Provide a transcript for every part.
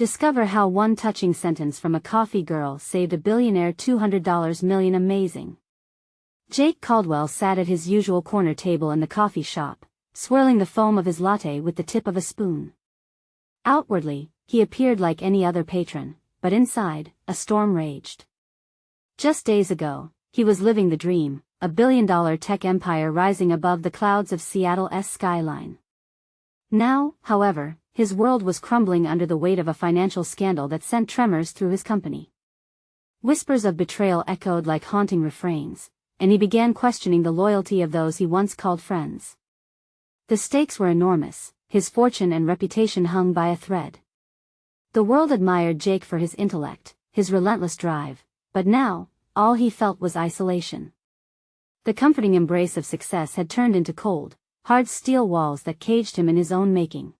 Discover how one touching sentence from a coffee girl saved a billionaire $200 million. Amazing. Jake Caldwell sat at his usual corner table in the coffee shop, swirling the foam of his latte with the tip of a spoon. Outwardly, he appeared like any other patron, but inside, a storm raged. Just days ago, he was living the dream, a billion-dollar tech empire rising above the clouds of Seattle's skyline. Now, however, his world was crumbling under the weight of a financial scandal that sent tremors through his company. Whispers of betrayal echoed like haunting refrains, and he began questioning the loyalty of those he once called friends. The stakes were enormous, his fortune and reputation hung by a thread. The world admired Jake for his intellect, his relentless drive, but now, all he felt was isolation. The comforting embrace of success had turned into cold, hard steel walls that caged him in his own making.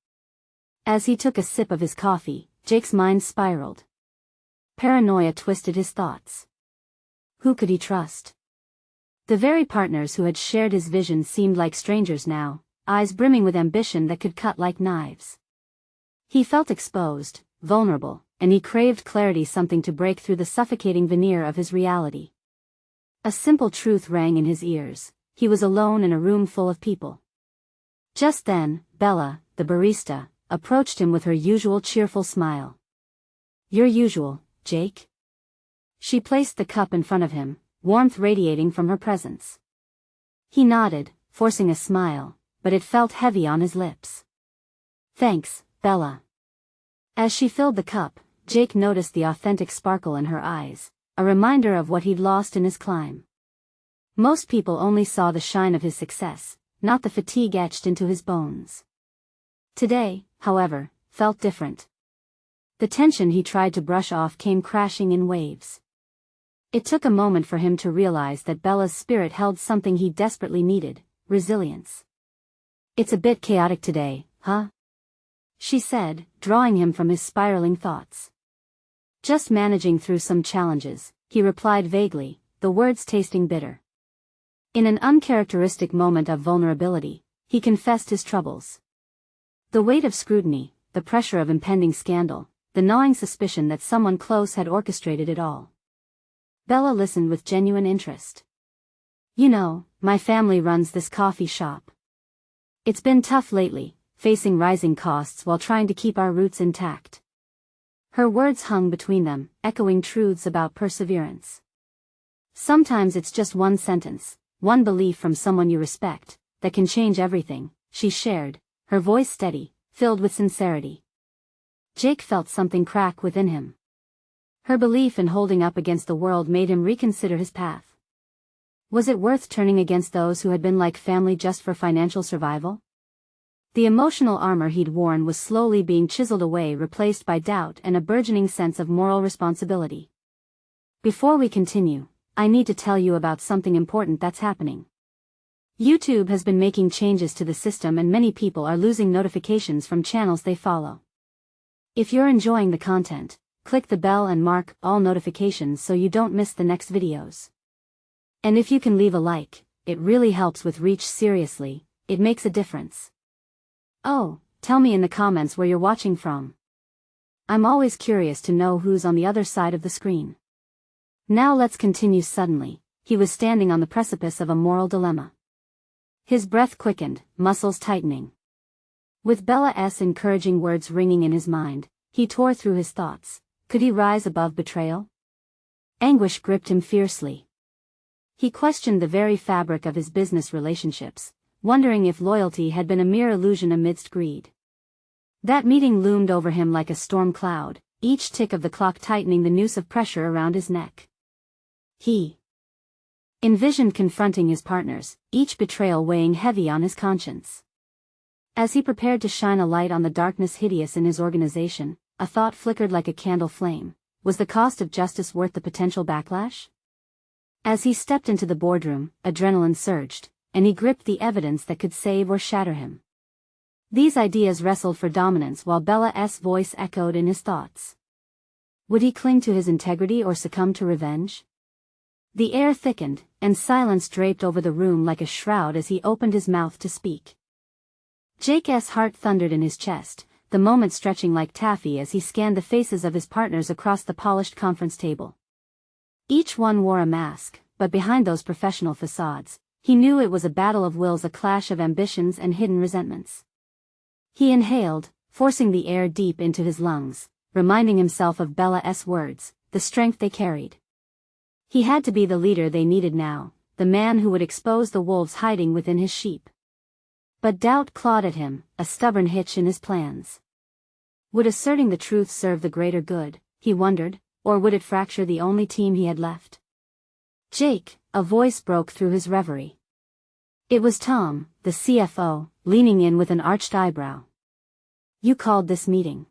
As he took a sip of his coffee, Jake's mind spiraled. Paranoia twisted his thoughts. Who could he trust? The very partners who had shared his vision seemed like strangers now, eyes brimming with ambition that could cut like knives. He felt exposed, vulnerable, and he craved clarity, something to break through the suffocating veneer of his reality. A simple truth rang in his ears: he was alone in a room full of people. Just then, Bella, the barista, approached him with her usual cheerful smile. "Your usual, Jake?" She placed the cup in front of him, warmth radiating from her presence. He nodded, forcing a smile, but it felt heavy on his lips. "Thanks, Bella." As she filled the cup, Jake noticed the authentic sparkle in her eyes, a reminder of what he'd lost in his climb. Most people only saw the shine of his success, not the fatigue etched into his bones. Today, however, felt different. The tension he tried to brush off came crashing in waves. It took a moment for him to realize that Bella's spirit held something he desperately needed: resilience. "It's a bit chaotic today, huh?" she said, drawing him from his spiraling thoughts. "Just managing through some challenges," he replied vaguely, the words tasting bitter. In an uncharacteristic moment of vulnerability, he confessed his troubles. The weight of scrutiny, the pressure of impending scandal, the gnawing suspicion that someone close had orchestrated it all. Bella listened with genuine interest. "You know, my family runs this coffee shop. It's been tough lately, facing rising costs while trying to keep our roots intact." Her words hung between them, echoing truths about perseverance. "Sometimes it's just one sentence, one belief from someone you respect, that can change everything," she shared, her voice steady, filled with sincerity. Jake felt something crack within him. Her belief in holding up against the world made him reconsider his path. Was it worth turning against those who had been like family just for financial survival? The emotional armor he'd worn was slowly being chiseled away, replaced by doubt and a burgeoning sense of moral responsibility. Before we continue, I need to tell you about something important that's happening. YouTube has been making changes to the system and many people are losing notifications from channels they follow. If you're enjoying the content, click the bell and mark all notifications so you don't miss the next videos. And if you can leave a like, it really helps with reach. Seriously, it makes a difference. Oh, tell me in the comments where you're watching from. I'm always curious to know who's on the other side of the screen. Now let's continue. Suddenly, he was standing on the precipice of a moral dilemma. His breath quickened, muscles tightening. With Bella's encouraging words ringing in his mind, he tore through his thoughts. Could he rise above betrayal? Anguish gripped him fiercely. He questioned the very fabric of his business relationships, wondering if loyalty had been a mere illusion amidst greed. That meeting loomed over him like a storm cloud, each tick of the clock tightening the noose of pressure around his neck. He envisioned confronting his partners, each betrayal weighing heavy on his conscience. As he prepared to shine a light on the darkness hideous in his organization, a thought flickered like a candle flame: was the cost of justice worth the potential backlash? As he stepped into the boardroom, adrenaline surged, and he gripped the evidence that could save or shatter him. These ideas wrestled for dominance while Bella's voice echoed in his thoughts. Would he cling to his integrity or succumb to revenge? The air thickened, and silence draped over the room like a shroud as he opened his mouth to speak. Jake's heart thundered in his chest, the moment stretching like taffy as he scanned the faces of his partners across the polished conference table. Each one wore a mask, but behind those professional facades, he knew it was a battle of wills, a clash of ambitions and hidden resentments. He inhaled, forcing the air deep into his lungs, reminding himself of Bella's words, the strength they carried. He had to be the leader they needed now, the man who would expose the wolves hiding within his sheep. But doubt clawed at him, a stubborn hitch in his plans. Would asserting the truth serve the greater good, he wondered, or would it fracture the only team he had left? Jake, a voice broke through his reverie. It was Tom, the CFO, leaning in with an arched eyebrow. You called this meeting.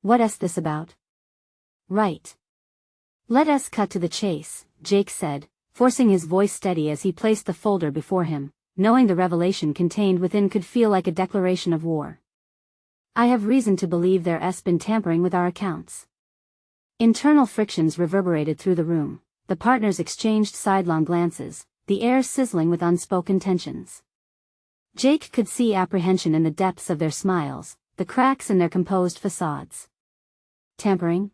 What's this about? Right. Let us cut to the chase, Jake said, forcing his voice steady as he placed the folder before him, knowing the revelation contained within could feel like a declaration of war. I have reason to believe there's been tampering with our accounts. Internal frictions reverberated through the room, the partners exchanged sidelong glances, the air sizzling with unspoken tensions. Jake could see apprehension in the depths of their smiles, the cracks in their composed facades. Tampering?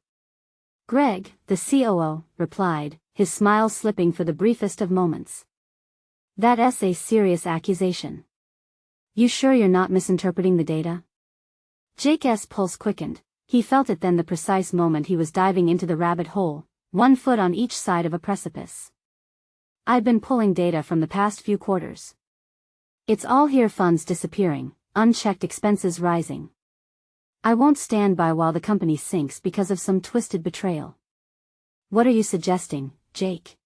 Greg, the COO, replied, his smile slipping for the briefest of moments. That's a serious accusation. You sure you're not misinterpreting the data? Jake's pulse quickened. He felt it then, the precise moment he was diving into the rabbit hole, one foot on each side of a precipice. I'd been pulling data from the past few quarters. It's all here: funds disappearing, unchecked expenses rising. I won't stand by while the company sinks because of some twisted betrayal. What are you suggesting, Jake?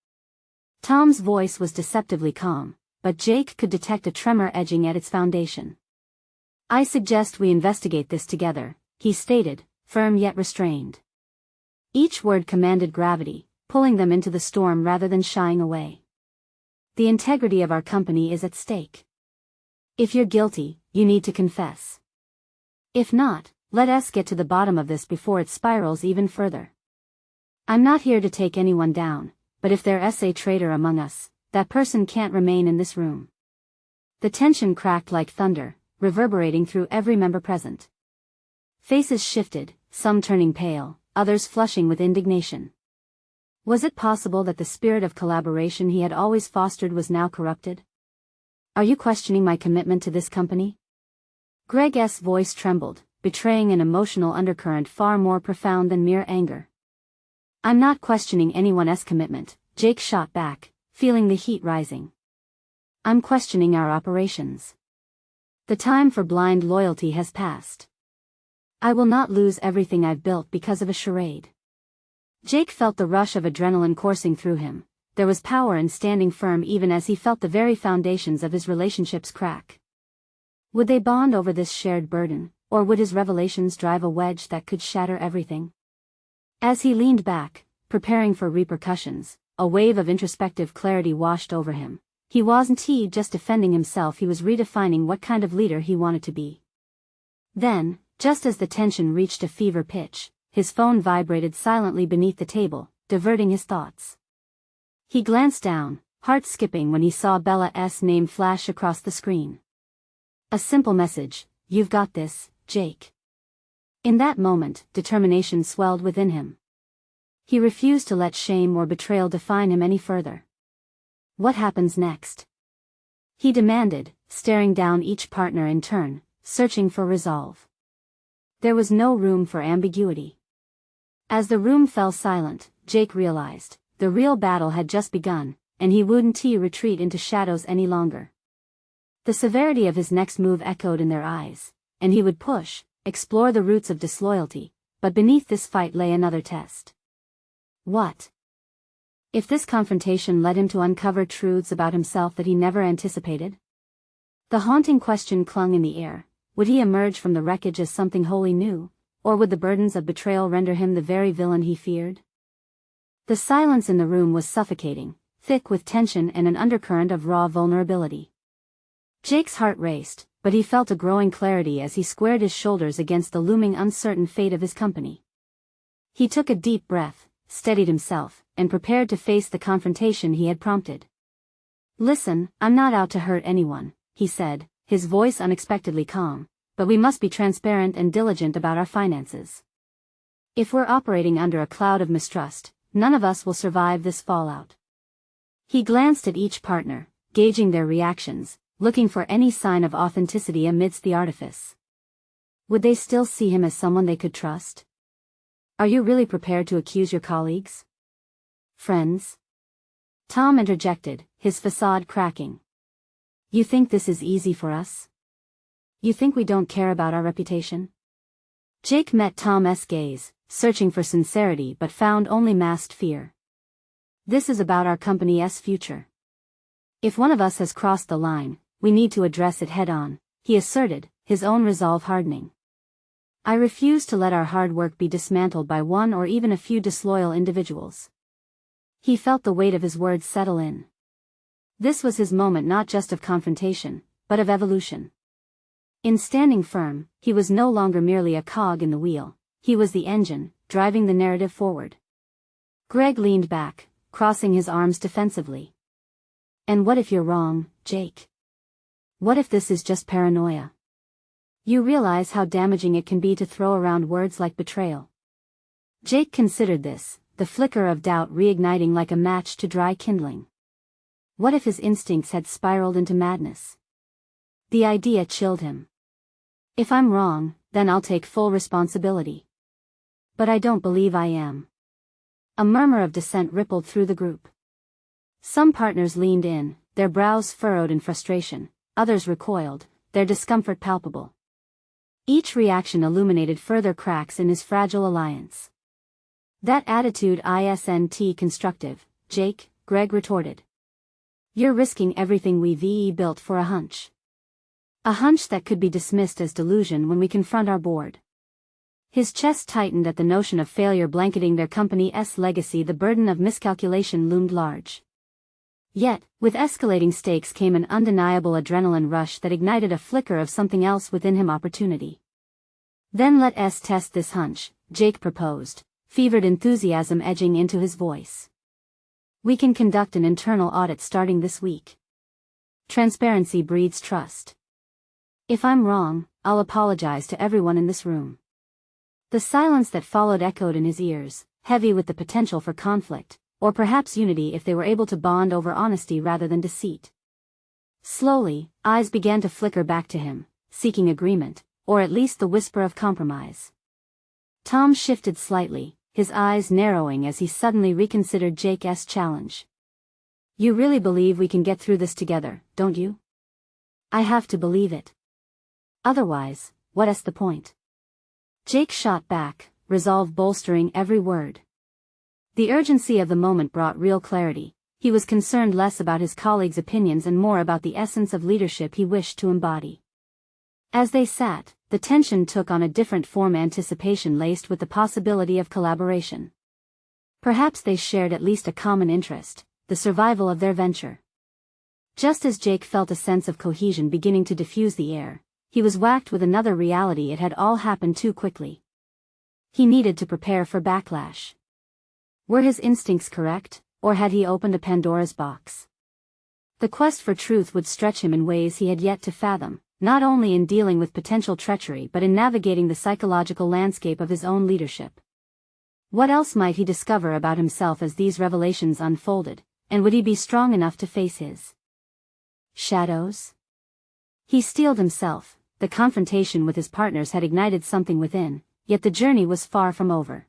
Tom's voice was deceptively calm, but Jake could detect a tremor edging at its foundation. I suggest we investigate this together, he stated, firm yet restrained. Each word commanded gravity, pulling them into the storm rather than shying away. The integrity of our company is at stake. If you're guilty, you need to confess. If not, let us get to the bottom of this before it spirals even further. I'm not here to take anyone down, but if there's a traitor among us, that person can't remain in this room. The tension cracked like thunder, reverberating through every member present. Faces shifted, some turning pale, others flushing with indignation. Was it possible that the spirit of collaboration he had always fostered was now corrupted? Are you questioning my commitment to this company? Greg's voice trembled, betraying an emotional undercurrent far more profound than mere anger. I'm not questioning anyone's commitment, Jake shot back, feeling the heat rising. I'm questioning our operations. The time for blind loyalty has passed. I will not lose everything I've built because of a charade. Jake felt the rush of adrenaline coursing through him. There was power in standing firm even as he felt the very foundations of his relationships crack. Would they bond over this shared burden, or would his revelations drive a wedge that could shatter everything? As he leaned back, preparing for repercussions, a wave of introspective clarity washed over him. He wasn't just defending himself, he was redefining what kind of leader he wanted to be. Then, just as the tension reached a fever pitch, his phone vibrated silently beneath the table, diverting his thoughts. He glanced down, heart skipping when he saw Bella's name flash across the screen. A simple message: "You've got this, Jake." In that moment, determination swelled within him. He refused to let shame or betrayal define him any further. What happens next? He demanded, staring down each partner in turn, searching for resolve. There was no room for ambiguity. As the room fell silent, Jake realized, the real battle had just begun, and he wouldn't retreat into shadows any longer. The severity of his next move echoed in their eyes, and he would push, explore the roots of disloyalty, but beneath this fight lay another test. What if this confrontation led him to uncover truths about himself that he never anticipated? The haunting question clung in the air: would he emerge from the wreckage as something wholly new, or would the burdens of betrayal render him the very villain he feared? The silence in the room was suffocating, thick with tension and an undercurrent of raw vulnerability. Jake's heart raced, but he felt a growing clarity as he squared his shoulders against the looming uncertain fate of his company. He took a deep breath, steadied himself, and prepared to face the confrontation he had prompted. "Listen, I'm not out to hurt anyone," he said, his voice unexpectedly calm, but we must be transparent and diligent about our finances. If we're operating under a cloud of mistrust, none of us will survive this fallout. He glanced at each partner, gauging their reactions, looking for any sign of authenticity amidst the artifice. Would they still see him as someone they could trust? Are you really prepared to accuse your colleagues? Friends? Tom interjected, his facade cracking. You think this is easy for us? You think we don't care about our reputation? Jake met Tom's gaze, searching for sincerity but found only masked fear. This is about our company's future. If one of us has crossed the line, we need to address it head-on, he asserted, his own resolve hardening. I refuse to let our hard work be dismantled by one or even a few disloyal individuals. He felt the weight of his words settle in. This was his moment not just of confrontation, but of evolution. In standing firm, he was no longer merely a cog in the wheel, he was the engine, driving the narrative forward. Greg leaned back, crossing his arms defensively. And what if you're wrong, Jake? What if this is just paranoia? You realize how damaging it can be to throw around words like betrayal. Jake considered this, the flicker of doubt reigniting like a match to dry kindling. What if his instincts had spiraled into madness? The idea chilled him. If I'm wrong, then I'll take full responsibility. But I don't believe I am. A murmur of dissent rippled through the group. Some partners leaned in, their brows furrowed in frustration, others recoiled, their discomfort palpable. Each reaction illuminated further cracks in his fragile alliance. That attitude isn't constructive, Jake, Greg retorted. You're risking everything we've built for a hunch. A hunch that could be dismissed as delusion when we confront our board. His chest tightened at the notion of failure blanketing their company's legacy. The burden of miscalculation loomed large. Yet, with escalating stakes came an undeniable adrenaline rush that ignited a flicker of something else within him: opportunity. Then let us test this hunch, Jake proposed, fevered enthusiasm edging into his voice. We can conduct an internal audit starting this week. Transparency breeds trust. If I'm wrong, I'll apologize to everyone in this room. The silence that followed echoed in his ears, heavy with the potential for conflict, or perhaps unity if they were able to bond over honesty rather than deceit. Slowly, eyes began to flicker back to him, seeking agreement, or at least the whisper of compromise. Tom shifted slightly, his eyes narrowing as he suddenly reconsidered Jake's challenge. You really believe we can get through this together, don't you? I have to believe it. Otherwise, what's the point? Jake shot back, resolve bolstering every word. The urgency of the moment brought real clarity. He was concerned less about his colleagues' opinions and more about the essence of leadership he wished to embody. As they sat, the tension took on a different form: anticipation laced with the possibility of collaboration. Perhaps they shared at least a common interest, the survival of their venture. Just as Jake felt a sense of cohesion beginning to diffuse the air, he was whacked with another reality: it had all happened too quickly. He needed to prepare for backlash. Were his instincts correct, or had he opened a Pandora's box? The quest for truth would stretch him in ways he had yet to fathom, not only in dealing with potential treachery but in navigating the psychological landscape of his own leadership. What else might he discover about himself as these revelations unfolded, and would he be strong enough to face his shadows? He steeled himself. The confrontation with his partners had ignited something within, yet the journey was far from over.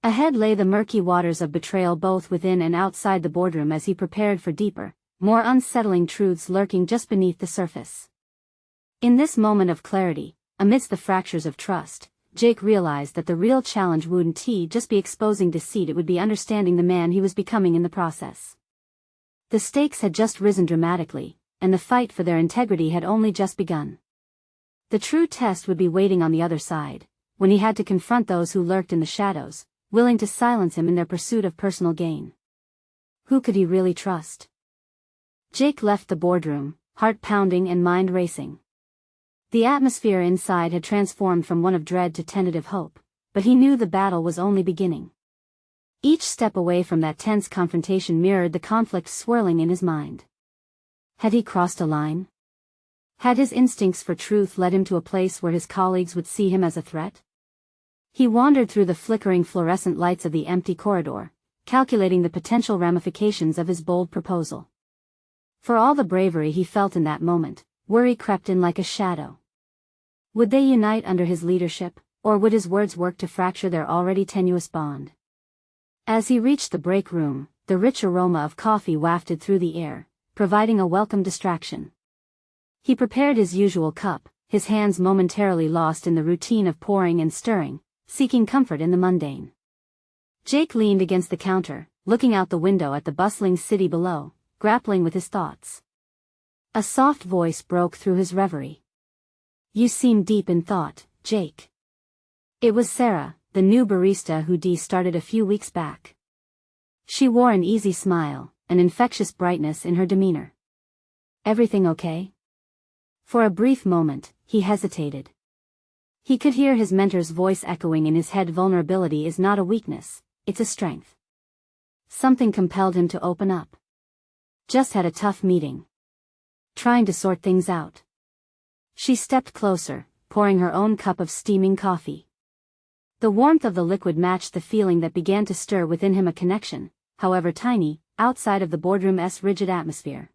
Ahead lay the murky waters of betrayal both within and outside the boardroom as he prepared for deeper, more unsettling truths lurking just beneath the surface. In this moment of clarity, amidst the fractures of trust, Jake realized that the real challenge wouldn't just be exposing deceit, it would be understanding the man he was becoming in the process. The stakes had just risen dramatically, and the fight for their integrity had only just begun. The true test would be waiting on the other side, when he had to confront those who lurked in the shadows, willing to silence him in their pursuit of personal gain. Who could he really trust? Jake left the boardroom, heart pounding and mind racing. The atmosphere inside had transformed from one of dread to tentative hope, but he knew the battle was only beginning. Each step away from that tense confrontation mirrored the conflict swirling in his mind. Had he crossed a line? Had his instincts for truth led him to a place where his colleagues would see him as a threat? He wandered through the flickering fluorescent lights of the empty corridor, calculating the potential ramifications of his bold proposal. For all the bravery he felt in that moment, worry crept in like a shadow. Would they unite under his leadership, or would his words work to fracture their already tenuous bond? As he reached the break room, the rich aroma of coffee wafted through the air, providing a welcome distraction. He prepared his usual cup, his hands momentarily lost in the routine of pouring and stirring, seeking comfort in the mundane. Jake leaned against the counter, looking out the window at the bustling city below, grappling with his thoughts. A soft voice broke through his reverie. "You seem deep in thought, Jake." It was Sarah, the new barista who started a few weeks back. She wore an easy smile, an infectious brightness in her demeanor. "Everything okay?" For a brief moment, he hesitated. He could hear his mentor's voice echoing in his head. Vulnerability is not a weakness, it's a strength. Something compelled him to open up. "Just had a tough meeting. Trying to sort things out." She stepped closer, pouring her own cup of steaming coffee. The warmth of the liquid matched the feeling that began to stir within him, a connection, however tiny, outside of the boardroom's rigid atmosphere.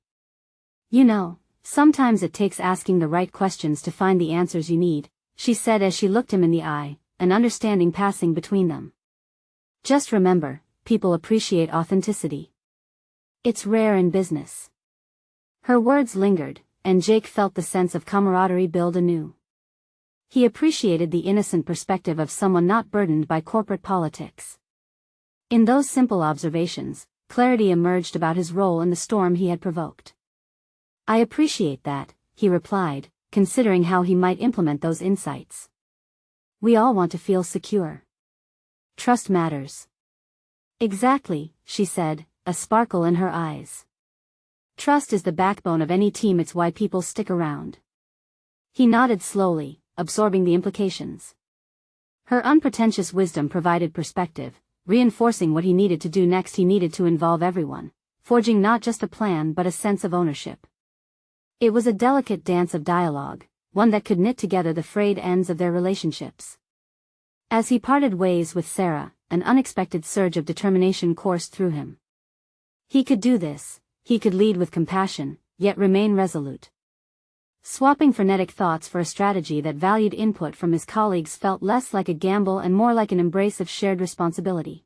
"You know, sometimes it takes asking the right questions to find the answers you need," she said as she looked him in the eye, an understanding passing between them. "Just remember, people appreciate authenticity. It's rare in business." Her words lingered, and Jake felt the sense of camaraderie build anew. He appreciated the innocent perspective of someone not burdened by corporate politics. In those simple observations, clarity emerged about his role in the storm he had provoked. "I appreciate that," he replied, considering how he might implement those insights. "We all want to feel secure. Trust matters." "Exactly," she said, a sparkle in her eyes. "Trust is the backbone of any team. It's why people stick around." He nodded slowly, absorbing the implications. Her unpretentious wisdom provided perspective, reinforcing what he needed to do next. He needed to involve everyone, forging not just a plan but a sense of ownership. It was a delicate dance of dialogue, one that could knit together the frayed ends of their relationships. As he parted ways with Sarah, an unexpected surge of determination coursed through him. He could do this. He could lead with compassion, yet remain resolute. Swapping frenetic thoughts for a strategy that valued input from his colleagues felt less like a gamble and more like an embrace of shared responsibility.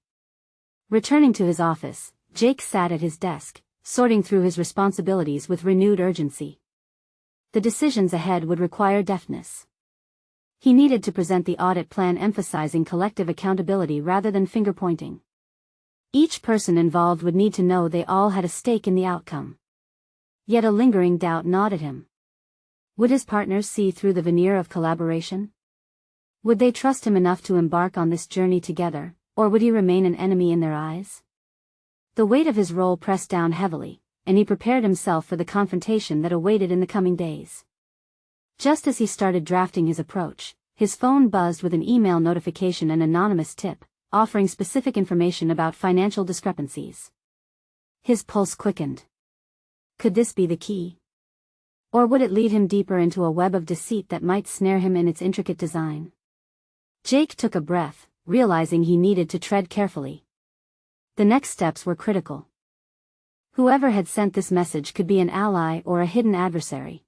Returning to his office, Jake sat at his desk, sorting through his responsibilities with renewed urgency. The decisions ahead would require deftness. He needed to present the audit plan emphasizing collective accountability rather than finger-pointing. Each person involved would need to know they all had a stake in the outcome. Yet a lingering doubt gnawed at him. Would his partners see through the veneer of collaboration? Would they trust him enough to embark on this journey together, or would he remain an enemy in their eyes? The weight of his role pressed down heavily, and he prepared himself for the confrontation that awaited in the coming days. Just as he started drafting his approach, his phone buzzed with an email notification, an anonymous tip, offering specific information about financial discrepancies. His pulse quickened. Could this be the key? Or would it lead him deeper into a web of deceit that might snare him in its intricate design? Jake took a breath, realizing he needed to tread carefully. The next steps were critical. Whoever had sent this message could be an ally or a hidden adversary.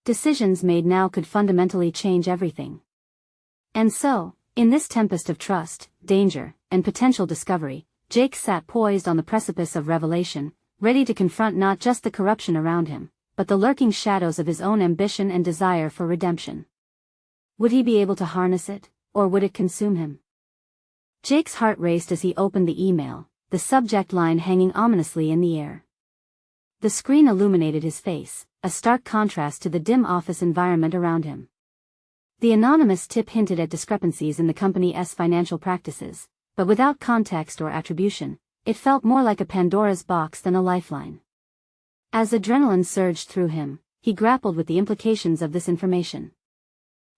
Decisions made now could fundamentally change everything. And so, in this tempest of trust, danger, and potential discovery, Jake sat poised on the precipice of revelation, ready to confront not just the corruption around him, but the lurking shadows of his own ambition and desire for redemption. Would he be able to harness it, or would it consume him? Jake's heart raced as he opened the email, the subject line hanging ominously in the air. The screen illuminated his face, a stark contrast to the dim office environment around him. The anonymous tip hinted at discrepancies in the company's financial practices, but without context or attribution, it felt more like a Pandora's box than a lifeline. As adrenaline surged through him, he grappled with the implications of this information.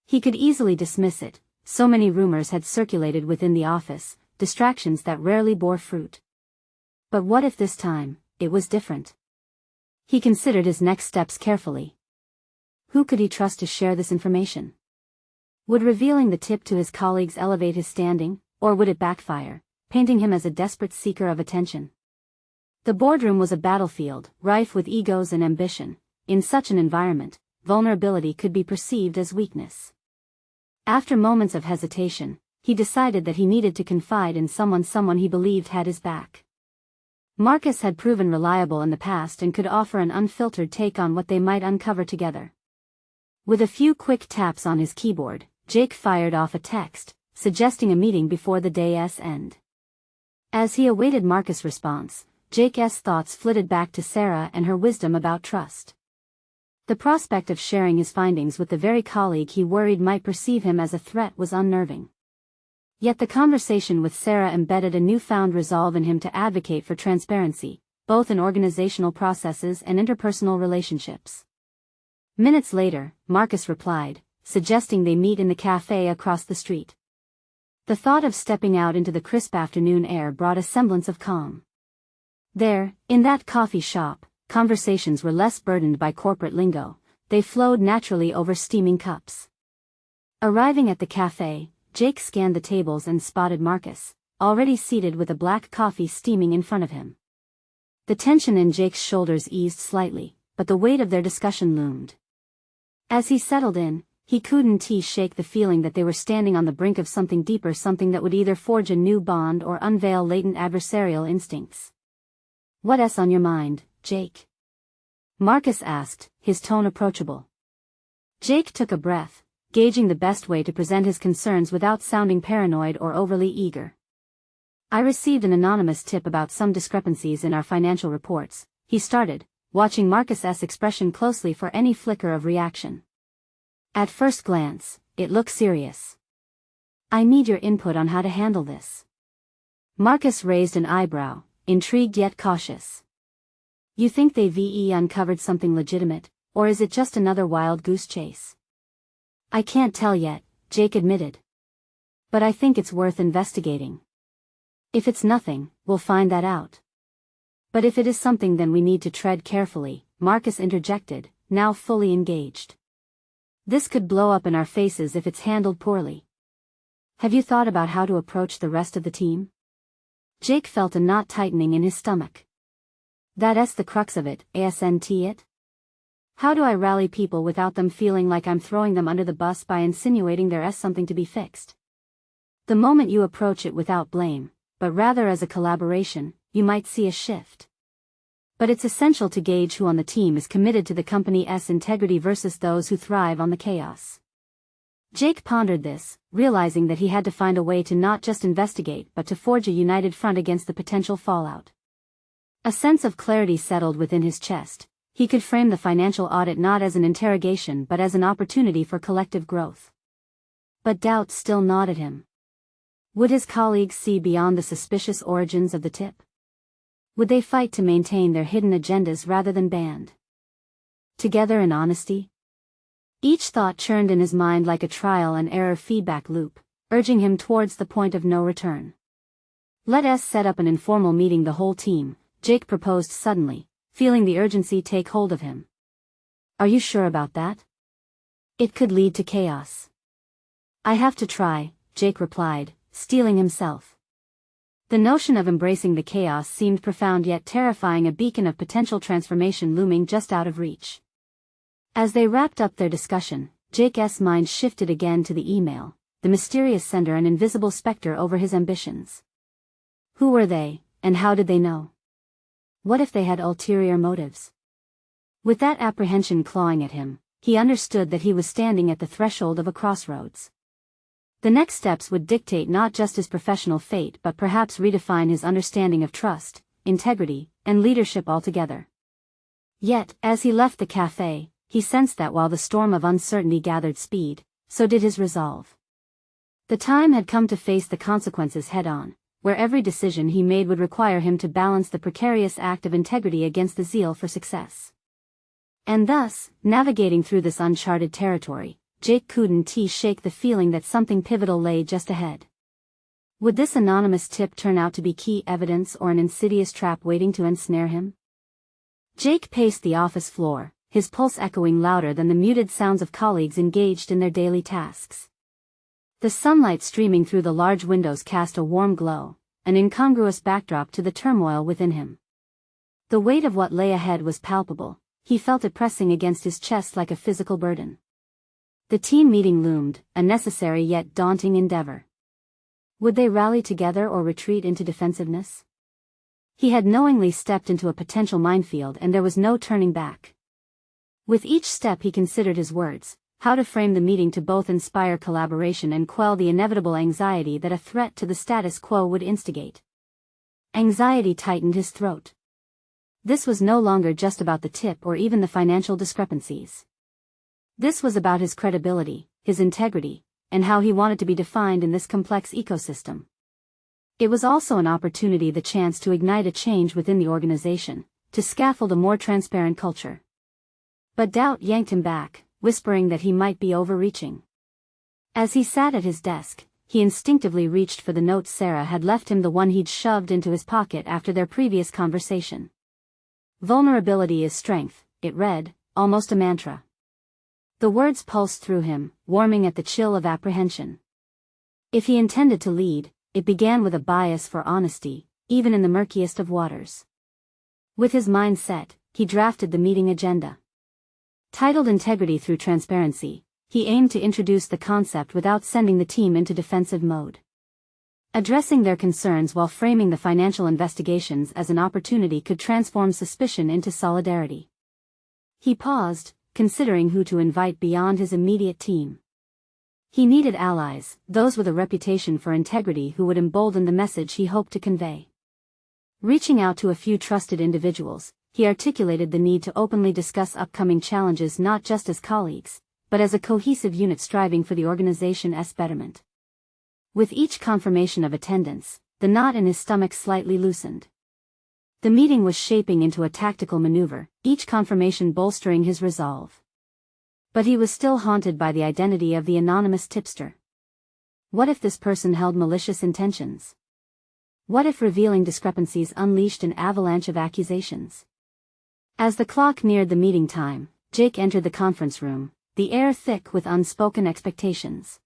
He could easily dismiss it, so many rumors had circulated within the office, distractions that rarely bore fruit. But what if this time, it was different? He considered his next steps carefully. Who could he trust to share this information? Would revealing the tip to his colleagues elevate his standing, or would it backfire, painting him as a desperate seeker of attention? The boardroom was a battlefield, rife with egos and ambition. In such an environment, vulnerability could be perceived as weakness. After moments of hesitation, he decided that he needed to confide in someone he believed had his back. Marcus had proven reliable in the past and could offer an unfiltered take on what they might uncover together. With a few quick taps on his keyboard, Jake fired off a text, suggesting a meeting before the day's end. As he awaited Marcus' response, Jake's thoughts flitted back to Sarah and her wisdom about trust. The prospect of sharing his findings with the very colleague he worried might perceive him as a threat was unnerving. Yet the conversation with Sarah embedded a newfound resolve in him to advocate for transparency, both in organizational processes and interpersonal relationships. Minutes later, Marcus replied, suggesting they meet in the cafe across the street. The thought of stepping out into the crisp afternoon air brought a semblance of calm. There, in that coffee shop, conversations were less burdened by corporate lingo, they flowed naturally over steaming cups. Arriving at the cafe, Jake scanned the tables and spotted Marcus, already seated with a black coffee steaming in front of him. The tension in Jake's shoulders eased slightly, but the weight of their discussion loomed. As he settled in, he couldn't shake the feeling that they were standing on the brink of something deeper, something that would either forge a new bond or unveil latent adversarial instincts. "What's on your mind, Jake?" Marcus asked, his tone approachable. Jake took a breath, gauging the best way to present his concerns without sounding paranoid or overly eager. "I received an anonymous tip about some discrepancies in our financial reports," he started, watching Marcus's expression closely for any flicker of reaction. "At first glance, it looks serious. I need your input on how to handle this." Marcus raised an eyebrow, intrigued yet cautious. "You think they've uncovered something legitimate, or is it just another wild goose chase?" "I can't tell yet," Jake admitted. "But I think it's worth investigating. If it's nothing, we'll find that out. But if it is something, then we need to tread carefully," Marcus interjected, now fully engaged. "This could blow up in our faces if it's handled poorly. Have you thought about how to approach the rest of the team?" Jake felt a knot tightening in his stomach. "That's the crux of it, isn't it? How do I rally people without them feeling like I'm throwing them under the bus by insinuating there's something to be fixed? The moment you approach it without blame, but rather as a collaboration, you might see a shift. But it's essential to gauge who on the team is committed to the company's integrity versus those who thrive on the chaos." Jake pondered this, realizing that he had to find a way to not just investigate but to forge a united front against the potential fallout. A sense of clarity settled within his chest. He could frame the financial audit not as an interrogation but as an opportunity for collective growth. But doubt still gnawed at him. Would his colleagues see beyond the suspicious origins of the tip? Would they fight to maintain their hidden agendas rather than band together in honesty? Each thought churned in his mind like a trial and error feedback loop, urging him towards the point of no return. "Let's set up an informal meeting, the whole team," Jake proposed suddenly, feeling the urgency take hold of him. "Are you sure about that? It could lead to chaos." "I have to try," Jake replied, steeling himself. The notion of embracing the chaos seemed profound yet terrifying, a beacon of potential transformation looming just out of reach. As they wrapped up their discussion, Jake's mind shifted again to the email, the mysterious sender an invisible specter over his ambitions. Who were they, and how did they know? What if they had ulterior motives? With that apprehension clawing at him, he understood that he was standing at the threshold of a crossroads. The next steps would dictate not just his professional fate but perhaps redefine his understanding of trust, integrity, and leadership altogether. Yet, as he left the cafe, he sensed that while the storm of uncertainty gathered speed, so did his resolve. The time had come to face the consequences head-on, where every decision he made would require him to balance the precarious act of integrity against the zeal for success. And thus, navigating through this uncharted territory, Jake couldn't shake the feeling that something pivotal lay just ahead. Would this anonymous tip turn out to be key evidence or an insidious trap waiting to ensnare him? Jake paced the office floor, his pulse echoing louder than the muted sounds of colleagues engaged in their daily tasks. The sunlight streaming through the large windows cast a warm glow, an incongruous backdrop to the turmoil within him. The weight of what lay ahead was palpable, he felt it pressing against his chest like a physical burden. The team meeting loomed, a necessary yet daunting endeavor. Would they rally together or retreat into defensiveness? He had knowingly stepped into a potential minefield and there was no turning back. With each step he considered his words, how to frame the meeting to both inspire collaboration and quell the inevitable anxiety that a threat to the status quo would instigate. Anxiety tightened his throat. This was no longer just about the tip or even the financial discrepancies. This was about his credibility, his integrity, and how he wanted to be defined in this complex ecosystem. It was also an opportunity, the chance to ignite a change within the organization, to scaffold a more transparent culture. But doubt yanked him back, whispering that he might be overreaching. As he sat at his desk, he instinctively reached for the note Sarah had left him, the one he'd shoved into his pocket after their previous conversation. Vulnerability is strength, it read, almost a mantra. The words pulsed through him, warming at the chill of apprehension. If he intended to lead, it began with a bias for honesty, even in the murkiest of waters. With his mind set, he drafted the meeting agenda. Titled Integrity Through Transparency, he aimed to introduce the concept without sending the team into defensive mode. Addressing their concerns while framing the financial investigations as an opportunity could transform suspicion into solidarity. He paused, considering who to invite beyond his immediate team. He needed allies, those with a reputation for integrity who would embolden the message he hoped to convey. Reaching out to a few trusted individuals, he articulated the need to openly discuss upcoming challenges not just as colleagues, but as a cohesive unit striving for the organization's betterment. With each confirmation of attendance, the knot in his stomach slightly loosened. The meeting was shaping into a tactical maneuver, each confirmation bolstering his resolve. But he was still haunted by the identity of the anonymous tipster. What if this person held malicious intentions? What if revealing discrepancies unleashed an avalanche of accusations? As the clock neared the meeting time, Jake entered the conference room, the air thick with unspoken expectations.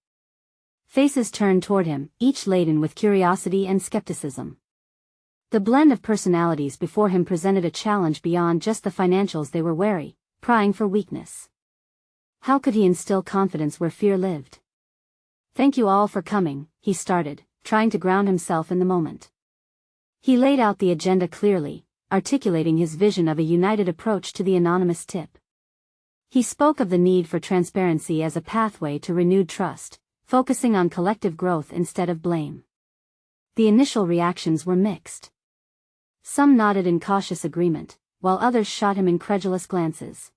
Faces turned toward him, each laden with curiosity and skepticism. The blend of personalities before him presented a challenge beyond just the financials. They were wary, prying for weakness. How could he instill confidence where fear lived? "Thank you all for coming," he started, trying to ground himself in the moment. He laid out the agenda clearly, articulating his vision of a united approach to the anonymous tip. He spoke of the need for transparency as a pathway to renewed trust, focusing on collective growth instead of blame. The initial reactions were mixed. Some nodded in cautious agreement, while others shot him incredulous glances.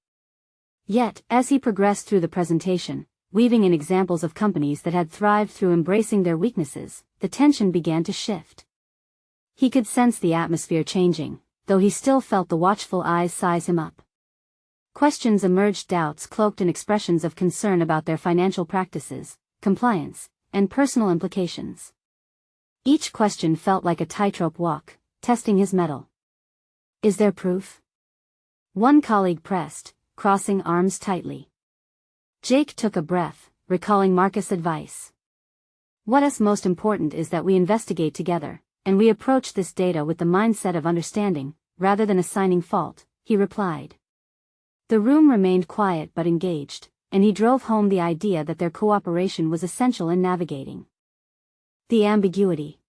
Yet, as he progressed through the presentation, weaving in examples of companies that had thrived through embracing their weaknesses, the tension began to shift. He could sense the atmosphere changing, though he still felt the watchful eyes size him up. Questions emerged, doubts cloaked in expressions of concern about their financial practices, compliance, and personal implications. Each question felt like a tightrope walk, testing his mettle. "Is there proof?" one colleague pressed, crossing arms tightly. Jake took a breath, recalling Marcus' advice. "What is most important is that we investigate together, and we approach this data with the mindset of understanding, rather than assigning fault," he replied. The room remained quiet but engaged, and he drove home the idea that their cooperation was essential in navigating the ambiguity.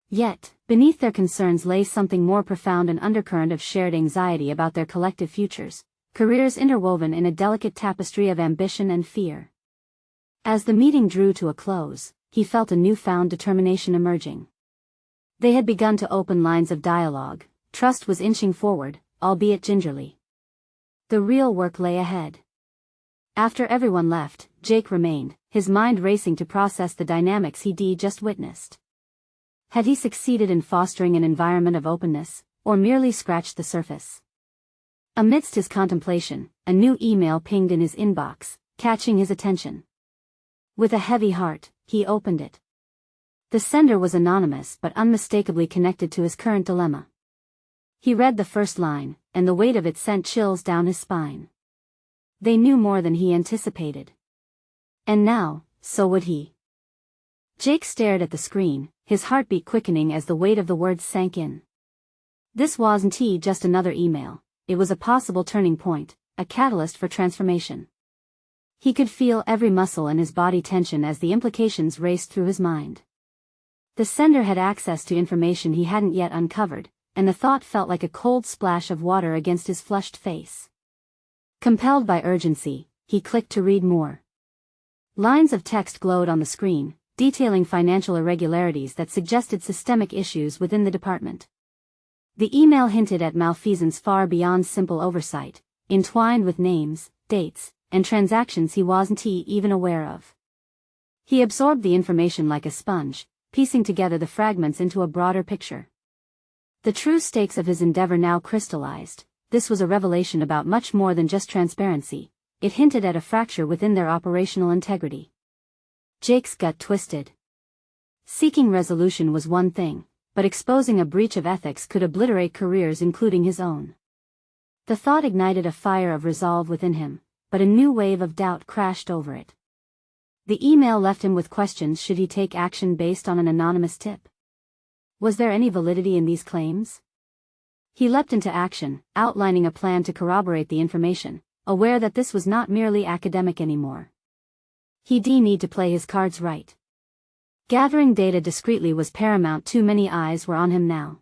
Yet, beneath their concerns lay something more profound, an undercurrent of shared anxiety about their collective futures, careers interwoven in a delicate tapestry of ambition and fear. As the meeting drew to a close, he felt a newfound determination emerging. They had begun to open lines of dialogue, trust was inching forward, albeit gingerly. The real work lay ahead. After everyone left, Jake remained, his mind racing to process the dynamics he'd just witnessed. Had he succeeded in fostering an environment of openness, or merely scratched the surface? Amidst his contemplation, a new email pinged in his inbox, catching his attention. With a heavy heart, he opened it. The sender was anonymous but unmistakably connected to his current dilemma. He read the first line, and the weight of it sent chills down his spine. They knew more than he anticipated. And now, so would he. Jake stared at the screen, his heartbeat quickening as the weight of the words sank in. This wasn't just another email, it was a possible turning point, a catalyst for transformation. He could feel every muscle in his body tension as the implications raced through his mind. The sender had access to information he hadn't yet uncovered, and the thought felt like a cold splash of water against his flushed face. Compelled by urgency, he clicked to read more. Lines of text glowed on the screen, detailing financial irregularities that suggested systemic issues within the department. The email hinted at malfeasance far beyond simple oversight, entwined with names, dates, and transactions he wasn't even aware of. He absorbed the information like a sponge, piecing together the fragments into a broader picture. The true stakes of his endeavor now crystallized. This was a revelation about much more than just transparency. It hinted at a fracture within their operational integrity. Jake's gut twisted. Seeking resolution was one thing, but exposing a breach of ethics could obliterate careers including his own. The thought ignited a fire of resolve within him, but a new wave of doubt crashed over it. The email left him with questions. Should he take action based on an anonymous tip? Was there any validity in these claims? He leapt into action, outlining a plan to corroborate the information, aware that this was not merely academic anymore. He'd need to play his cards right. Gathering data discreetly was paramount. Too many eyes were on him now.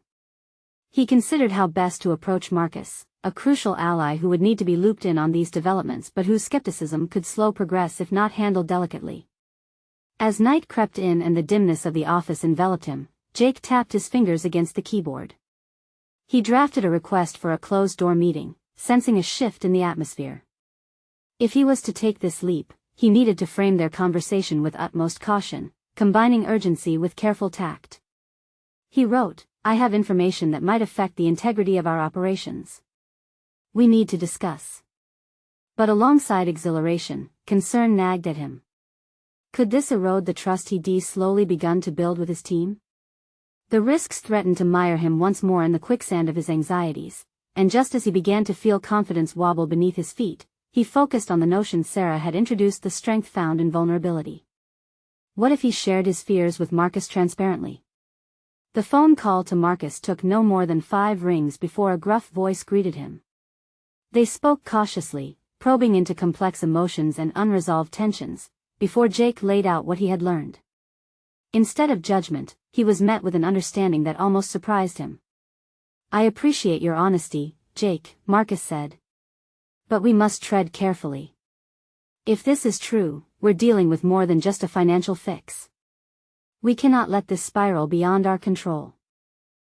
He considered how best to approach Marcus, a crucial ally who would need to be looped in on these developments but whose skepticism could slow progress if not handled delicately. As night crept in and the dimness of the office enveloped him, Jake tapped his fingers against the keyboard. He drafted a request for a closed-door meeting, sensing a shift in the atmosphere. If he was to take this leap, he needed to frame their conversation with utmost caution, combining urgency with careful tact. He wrote, "I have information that might affect the integrity of our operations. We need to discuss." But alongside exhilaration, concern nagged at him. Could this erode the trust he'd slowly begun to build with his team? The risks threatened to mire him once more in the quicksand of his anxieties, and just as he began to feel confidence wobble beneath his feet, he focused on the notion Sarah had introduced: the strength found in vulnerability. What if he shared his fears with Marcus transparently? The phone call to Marcus took no more than 5 rings before a gruff voice greeted him. They spoke cautiously, probing into complex emotions and unresolved tensions, before Jake laid out what he had learned. Instead of judgment, he was met with an understanding that almost surprised him. "I appreciate your honesty, Jake," Marcus said. "But we must tread carefully. If this is true, we're dealing with more than just a financial fix. We cannot let this spiral beyond our control."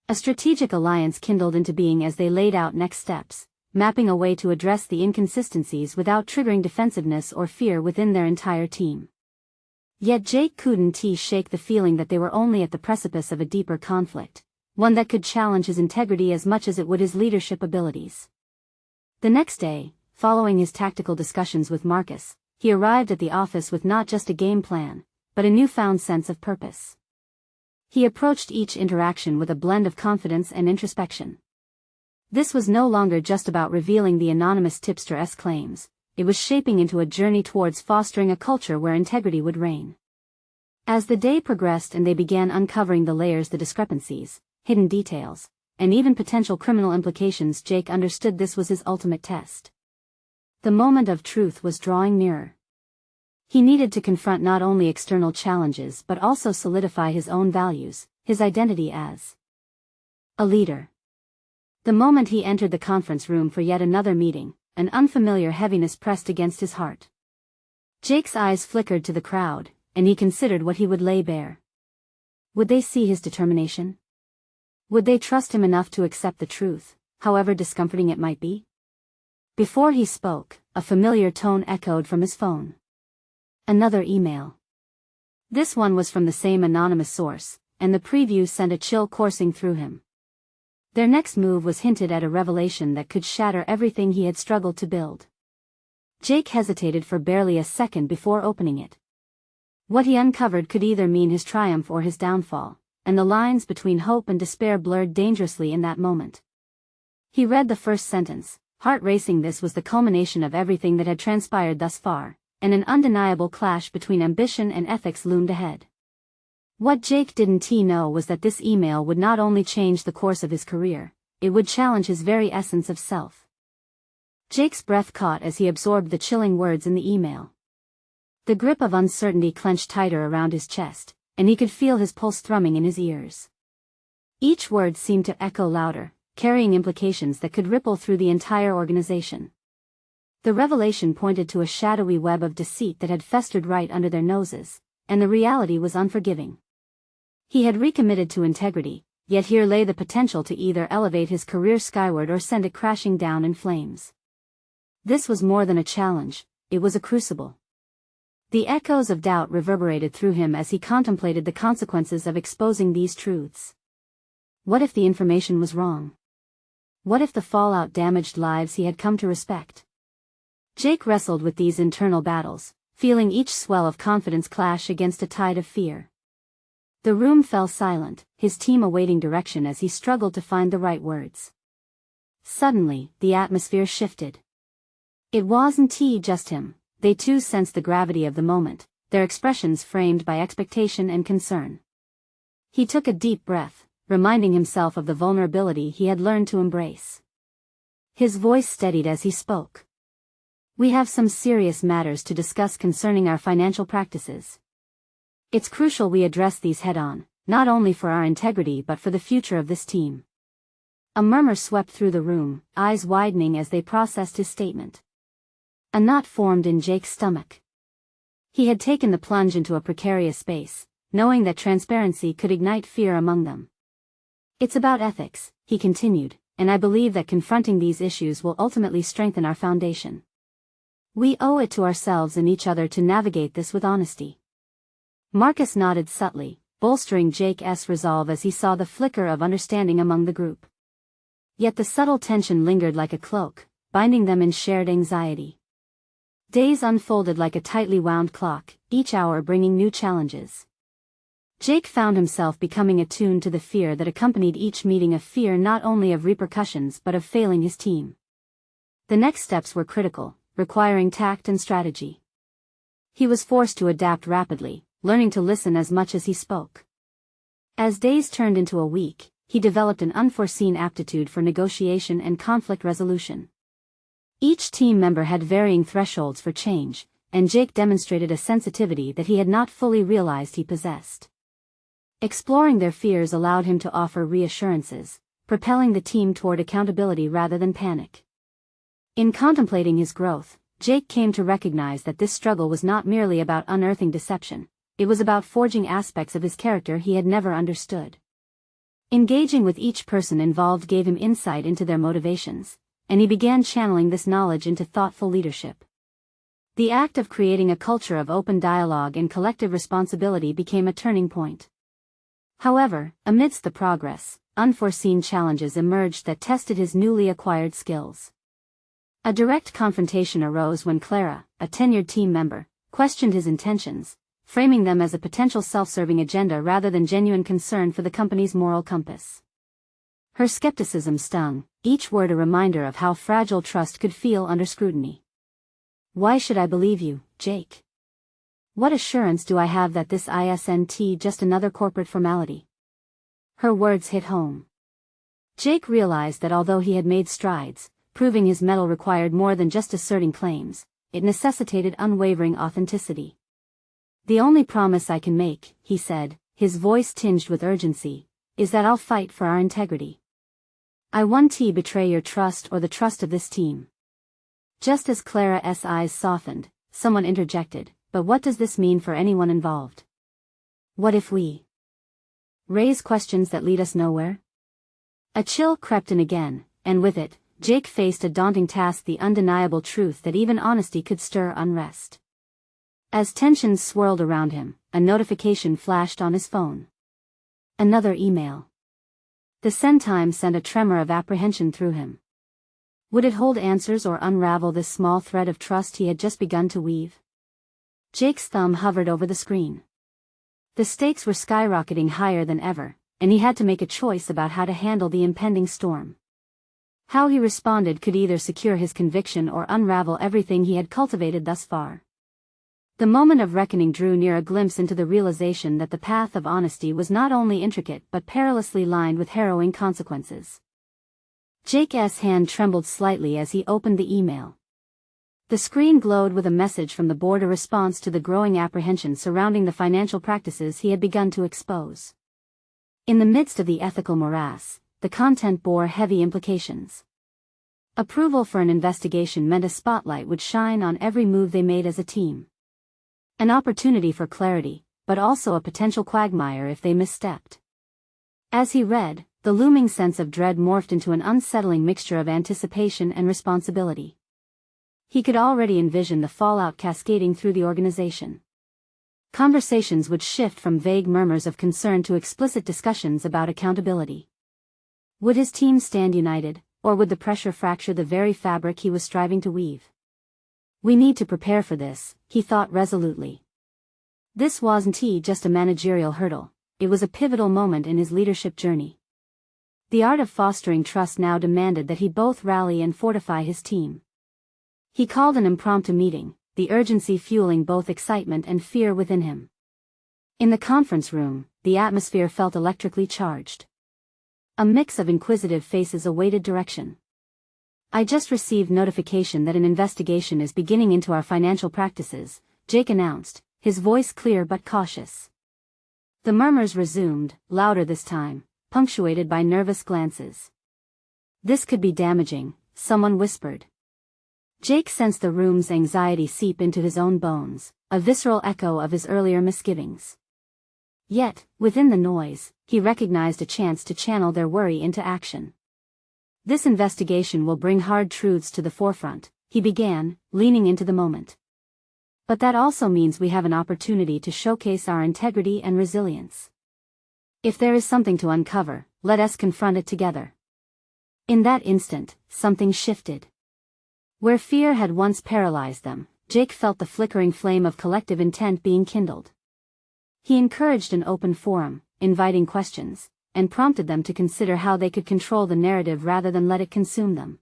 A strategic alliance kindled into being as they laid out next steps, mapping a way to address the inconsistencies without triggering defensiveness or fear within their entire team. Yet Jake couldn't shake the feeling that they were only at the precipice of a deeper conflict, one that could challenge his integrity as much as it would his leadership abilities. The next day, following his tactical discussions with Marcus, he arrived at the office with not just a game plan, but a newfound sense of purpose. He approached each interaction with a blend of confidence and introspection. This was no longer just about revealing the anonymous tipster's claims, it was shaping into a journey towards fostering a culture where integrity would reign. As the day progressed and they began uncovering the layers, the discrepancies, hidden details, and even potential criminal implications, Jake understood this was his ultimate test. The moment of truth was drawing nearer. He needed to confront not only external challenges but also solidify his own values, his identity as a leader. The moment he entered the conference room for yet another meeting, an unfamiliar heaviness pressed against his heart. Jake's eyes flickered to the crowd, and he considered what he would lay bare. Would they see his determination? Would they trust him enough to accept the truth, however discomforting it might be? Before he spoke, a familiar tone echoed from his phone. Another email. This one was from the same anonymous source, and the preview sent a chill coursing through him. Their next move was hinted at, a revelation that could shatter everything he had struggled to build. Jake hesitated for barely a second before opening it. What he uncovered could either mean his triumph or his downfall, and the lines between hope and despair blurred dangerously in that moment. He read the first sentence, Heart racing. This was the culmination of everything that had transpired thus far, and an undeniable clash between ambition and ethics loomed ahead. What Jake didn't know was that this email would not only change the course of his career, it would challenge his very essence of self. Jake's breath caught as he absorbed the chilling words in the email. The grip of uncertainty clenched tighter around his chest, and he could feel his pulse thrumming in his ears. Each word seemed to echo louder, carrying implications that could ripple through the entire organization. The revelation pointed to a shadowy web of deceit that had festered right under their noses, and the reality was unforgiving. He had recommitted to integrity, yet here lay the potential to either elevate his career skyward or send it crashing down in flames. This was more than a challenge, it was a crucible. The echoes of doubt reverberated through him as he contemplated the consequences of exposing these truths. What if the information was wrong? What if the fallout damaged lives he had come to respect? Jake wrestled with these internal battles, feeling each swell of confidence clash against a tide of fear. The room fell silent, his team awaiting direction as he struggled to find the right words. Suddenly, the atmosphere shifted. It wasn't just him, they too sensed the gravity of the moment, their expressions framed by expectation and concern. He took a deep breath, reminding himself of the vulnerability he had learned to embrace. His voice steadied as he spoke. We have some serious matters to discuss concerning our financial practices. It's crucial we address these head-on, not only for our integrity but for the future of this team. A murmur swept through the room, eyes widening as they processed his statement. A knot formed in Jake's stomach. He had taken the plunge into a precarious space, knowing that transparency could ignite fear among them. It's about ethics, he continued, and I believe that confronting these issues will ultimately strengthen our foundation. We owe it to ourselves and each other to navigate this with honesty. Marcus nodded subtly, bolstering Jake's resolve as he saw the flicker of understanding among the group. Yet the subtle tension lingered like a cloak, binding them in shared anxiety. Days unfolded like a tightly wound clock, each hour bringing new challenges. Jake found himself becoming attuned to the fear that accompanied each meeting, a fear not only of repercussions but of failing his team. The next steps were critical, requiring tact and strategy. He was forced to adapt rapidly, learning to listen as much as he spoke. As days turned into a week, he developed an unforeseen aptitude for negotiation and conflict resolution. Each team member had varying thresholds for change, and Jake demonstrated a sensitivity that he had not fully realized he possessed. Exploring their fears allowed him to offer reassurances, propelling the team toward accountability rather than panic. In contemplating his growth, Jake came to recognize that this struggle was not merely about unearthing deception, it was about forging aspects of his character he had never understood. Engaging with each person involved gave him insight into their motivations, and he began channeling this knowledge into thoughtful leadership. The act of creating a culture of open dialogue and collective responsibility became a turning point. However, amidst the progress, unforeseen challenges emerged that tested his newly acquired skills. A direct confrontation arose when Clara, a tenured team member, questioned his intentions, framing them as a potential self-serving agenda rather than genuine concern for the company's moral compass. Her skepticism stung, each word a reminder of how fragile trust could feel under scrutiny. Why should I believe you, Jake? What assurance do I have that this isn't just another corporate formality? Her words hit home. Jake realized that although he had made strides, proving his mettle required more than just asserting claims, it necessitated unwavering authenticity. The only promise I can make, he said, his voice tinged with urgency, is that I'll fight for our integrity. I won't betray your trust or the trust of this team. Just as Clara's eyes softened, someone interjected, but what does this mean for anyone involved? What if we raise questions that lead us nowhere? A chill crept in again, and with it, Jake faced a daunting task: the undeniable truth that even honesty could stir unrest. As tensions swirled around him, a notification flashed on his phone. Another email. The send time sent a tremor of apprehension through him. Would it hold answers or unravel this small thread of trust he had just begun to weave? Jake's thumb hovered over the screen. The stakes were skyrocketing higher than ever, and he had to make a choice about how to handle the impending storm. How he responded could either secure his conviction or unravel everything he had cultivated thus far. The moment of reckoning drew near, a glimpse into the realization that the path of honesty was not only intricate but perilously lined with harrowing consequences. Jake's hand trembled slightly as he opened the email. The screen glowed with a message from the board, a response to the growing apprehension surrounding the financial practices he had begun to expose. In the midst of the ethical morass, the content bore heavy implications. Approval for an investigation meant a spotlight would shine on every move they made as a team. An opportunity for clarity, but also a potential quagmire if they misstepped. As he read, the looming sense of dread morphed into an unsettling mixture of anticipation and responsibility. He could already envision the fallout cascading through the organization. Conversations would shift from vague murmurs of concern to explicit discussions about accountability. Would his team stand united, or would the pressure fracture the very fabric he was striving to weave? We need to prepare for this, he thought resolutely. This wasn't just a managerial hurdle, it was a pivotal moment in his leadership journey. The art of fostering trust now demanded that he both rally and fortify his team. He called an impromptu meeting, the urgency fueling both excitement and fear within him. In the conference room, the atmosphere felt electrically charged. A mix of inquisitive faces awaited direction. I just received notification that an investigation is beginning into our financial practices, Jake announced, his voice clear but cautious. The murmurs resumed, louder this time, punctuated by nervous glances. This could be damaging, someone whispered. Jake sensed the room's anxiety seep into his own bones, a visceral echo of his earlier misgivings. Yet, within the noise, he recognized a chance to channel their worry into action. This investigation will bring hard truths to the forefront, he began, leaning into the moment. But that also means we have an opportunity to showcase our integrity and resilience. If there is something to uncover, let us confront it together. In that instant, something shifted. Where fear had once paralyzed them, Jake felt the flickering flame of collective intent being kindled. He encouraged an open forum, inviting questions, and prompted them to consider how they could control the narrative rather than let it consume them.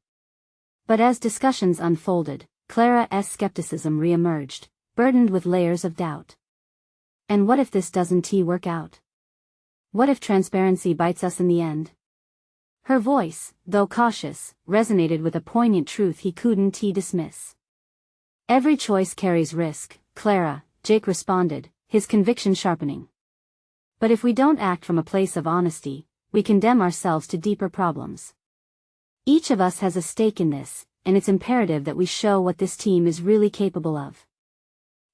But as discussions unfolded, Clara's skepticism re-emerged, burdened with layers of doubt. And what if this doesn't work out? What if transparency bites us in the end? Her voice, though cautious, resonated with a poignant truth he couldn't dismiss. Every choice carries risk, Clara, Jake responded, his conviction sharpening. But if we don't act from a place of honesty, we condemn ourselves to deeper problems. Each of us has a stake in this, and it's imperative that we show what this team is really capable of.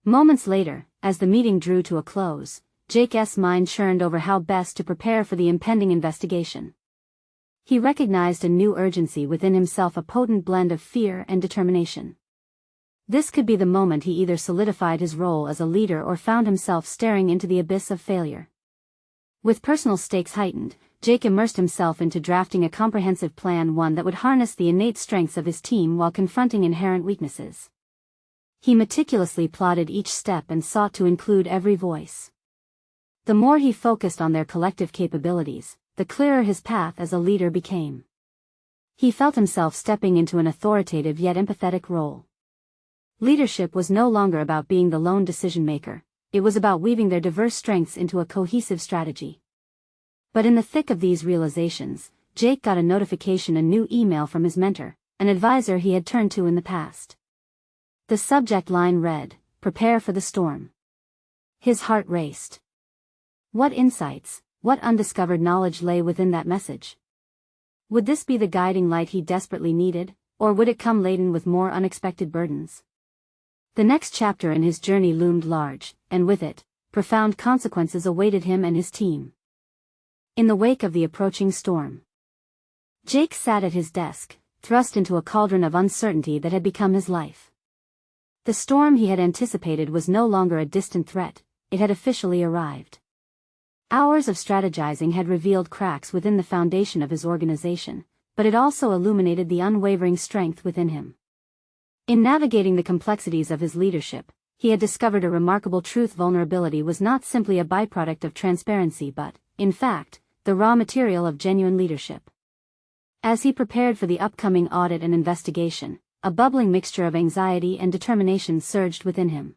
Moments later, as the meeting drew to a close, Jake's mind churned over how best to prepare for the impending investigation. He recognized a new urgency within himself, a potent blend of fear and determination. This could be the moment he either solidified his role as a leader or found himself staring into the abyss of failure. With personal stakes heightened, Jake immersed himself into drafting a comprehensive plan, one that would harness the innate strengths of his team while confronting inherent weaknesses. He meticulously plotted each step and sought to include every voice. The more he focused on their collective capabilities, the clearer his path as a leader became. He felt himself stepping into an authoritative yet empathetic role. Leadership was no longer about being the lone decision-maker, it was about weaving their diverse strengths into a cohesive strategy. But in the thick of these realizations, Jake got a notification, a new email from his mentor, an advisor he had turned to in the past. The subject line read, "Prepare for the storm." His heart raced. What insights, what undiscovered knowledge lay within that message? Would this be the guiding light he desperately needed, or would it come laden with more unexpected burdens? The next chapter in his journey loomed large, and with it, profound consequences awaited him and his team. In the wake of the approaching storm, Jake sat at his desk, thrust into a cauldron of uncertainty that had become his life. The storm he had anticipated was no longer a distant threat, it had officially arrived. Hours of strategizing had revealed cracks within the foundation of his organization, but it also illuminated the unwavering strength within him. In navigating the complexities of his leadership, he had discovered a remarkable truth: vulnerability was not simply a byproduct of transparency but, in fact, the raw material of genuine leadership. As he prepared for the upcoming audit and investigation, a bubbling mixture of anxiety and determination surged within him.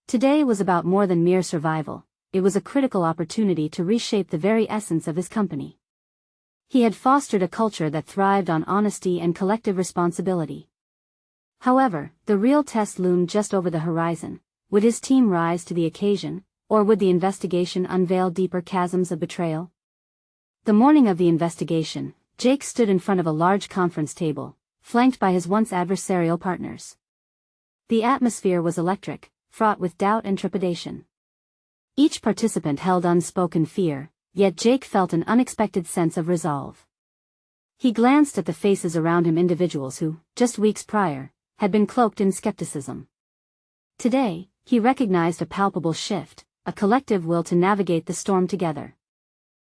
Today was about more than mere survival. It was a critical opportunity to reshape the very essence of his company. He had fostered a culture that thrived on honesty and collective responsibility. However, the real test loomed just over the horizon. Would his team rise to the occasion, or would the investigation unveil deeper chasms of betrayal? The morning of the investigation, Jake stood in front of a large conference table, flanked by his once adversarial partners. The atmosphere was electric, fraught with doubt and trepidation. Each participant held unspoken fear, yet Jake felt an unexpected sense of resolve. He glanced at the faces around him, individuals who, just weeks prior, had been cloaked in skepticism. Today, he recognized a palpable shift, a collective will to navigate the storm together.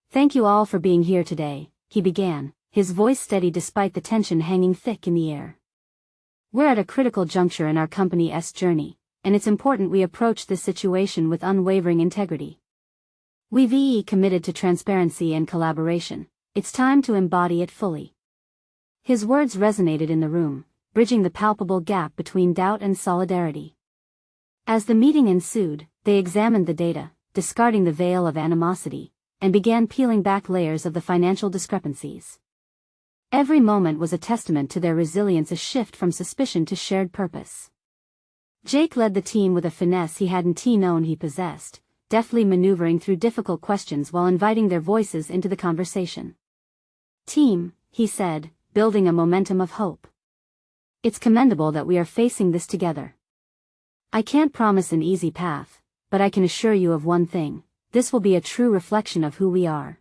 "Thank you all for being here today," he began, his voice steady despite the tension hanging thick in the air. "We're at a critical juncture in our company's journey, and it's important we approach this situation with unwavering integrity. We've committed to transparency and collaboration. It's time to embody it fully." His words resonated in the room, bridging the palpable gap between doubt and solidarity. As the meeting ensued, they examined the data, discarding the veil of animosity, and began peeling back layers of the financial discrepancies. Every moment was a testament to their resilience, a shift from suspicion to shared purpose. Jake led the team with a finesse he hadn't known he possessed, deftly maneuvering through difficult questions while inviting their voices into the conversation. "Team," he said, building a momentum of hope. "It's commendable that we are facing this together. I can't promise an easy path, but I can assure you of one thing: this will be a true reflection of who we are.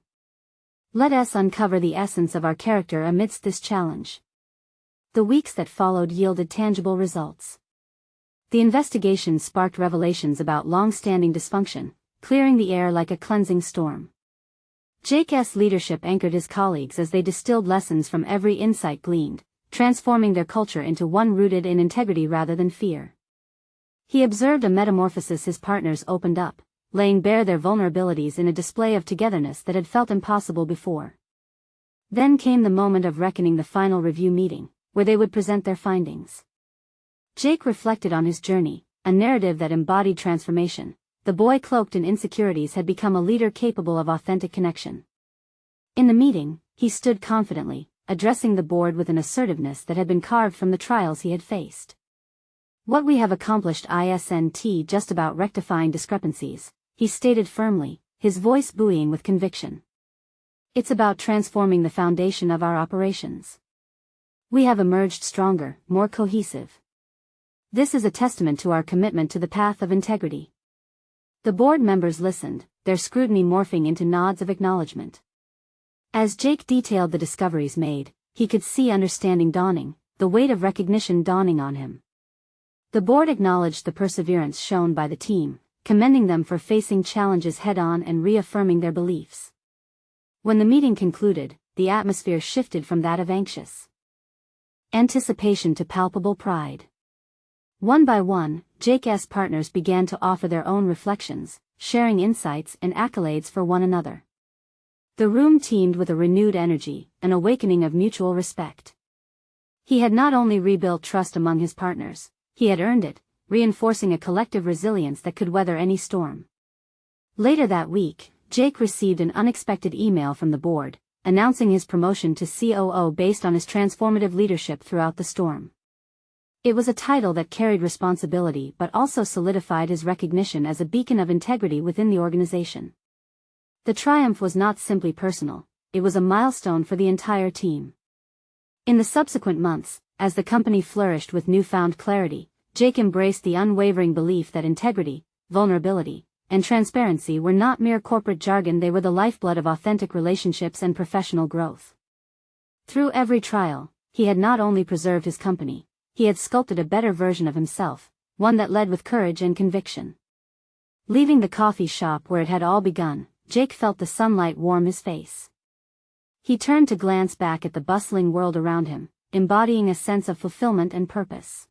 Let us uncover the essence of our character amidst this challenge." The weeks that followed yielded tangible results. The investigation sparked revelations about long-standing dysfunction, clearing the air like a cleansing storm. Jake's leadership anchored his colleagues as they distilled lessons from every insight gleaned, transforming their culture into one rooted in integrity rather than fear. He observed a metamorphosis: his partners opened up, laying bare their vulnerabilities in a display of togetherness that had felt impossible before. Then came the moment of reckoning, the final review meeting, where they would present their findings. Jake reflected on his journey, a narrative that embodied transformation. The boy cloaked in insecurities had become a leader capable of authentic connection. In the meeting, he stood confidently, addressing the board with an assertiveness that had been carved from the trials he had faced. "What we have accomplished isn't just about rectifying discrepancies," he stated firmly, his voice buoying with conviction. "It's about transforming the foundation of our operations. We have emerged stronger, more cohesive. This is a testament to our commitment to the path of integrity." The board members listened, their scrutiny morphing into nods of acknowledgement. As Jake detailed the discoveries made, he could see understanding dawning, the weight of recognition dawning on him. The board acknowledged the perseverance shown by the team, commending them for facing challenges head-on and reaffirming their beliefs. When the meeting concluded, the atmosphere shifted from that of anxious anticipation to palpable pride. One by one, Jake's partners began to offer their own reflections, sharing insights and accolades for one another. The room teemed with a renewed energy, an awakening of mutual respect. He had not only rebuilt trust among his partners, he had earned it, reinforcing a collective resilience that could weather any storm. Later that week, Jake received an unexpected email from the board, announcing his promotion to COO based on his transformative leadership throughout the storm. It was a title that carried responsibility but also solidified his recognition as a beacon of integrity within the organization. The triumph was not simply personal, it was a milestone for the entire team. In the subsequent months, as the company flourished with newfound clarity, Jake embraced the unwavering belief that integrity, vulnerability, and transparency were not mere corporate jargon, they were the lifeblood of authentic relationships and professional growth. Through every trial, he had not only preserved his company, he had sculpted a better version of himself, one that led with courage and conviction. Leaving the coffee shop where it had all begun, Jake felt the sunlight warm his face. He turned to glance back at the bustling world around him, embodying a sense of fulfillment and purpose.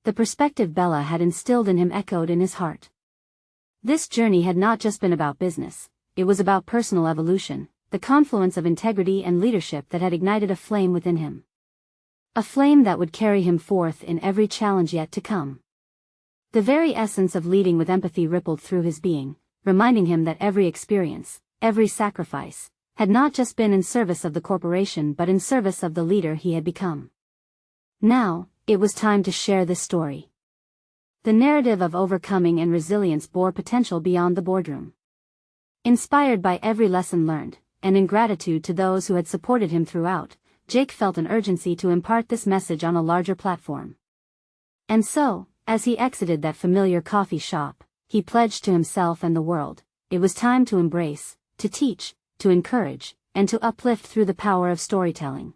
The perspective Bella had instilled in him echoed in his heart. This journey had not just been about business, it was about personal evolution, the confluence of integrity and leadership that had ignited a flame within him. A flame that would carry him forth in every challenge yet to come. The very essence of leading with empathy rippled through his being, reminding him that every experience, every sacrifice, had not just been in service of the corporation but in service of the leader he had become. Now, it was time to share this story. The narrative of overcoming and resilience bore potential beyond the boardroom. Inspired by every lesson learned, and in gratitude to those who had supported him throughout, Jake felt an urgency to impart this message on a larger platform. And so, as he exited that familiar coffee shop, he pledged to himself and the world, it was time to embrace, to teach, to encourage, and to uplift through the power of storytelling.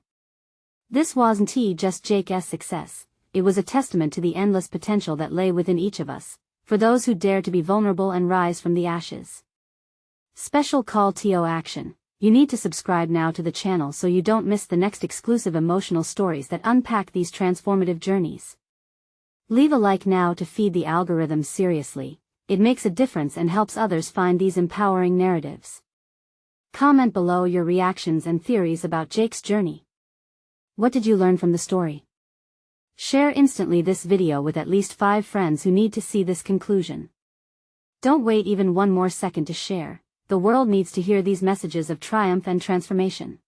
This wasn't just Jake's success, it was a testament to the endless potential that lay within each of us, for those who dare to be vulnerable and rise from the ashes. Special call to action. You need to subscribe now to the channel so you don't miss the next exclusive emotional stories that unpack these transformative journeys. Leave a like now to feed the algorithm seriously, it makes a difference and helps others find these empowering narratives. Comment below your reactions and theories about Jake's journey. What did you learn from the story? Share instantly this video with at least 5 friends who need to see this conclusion. Don't wait even one more second to share. The world needs to hear these messages of triumph and transformation.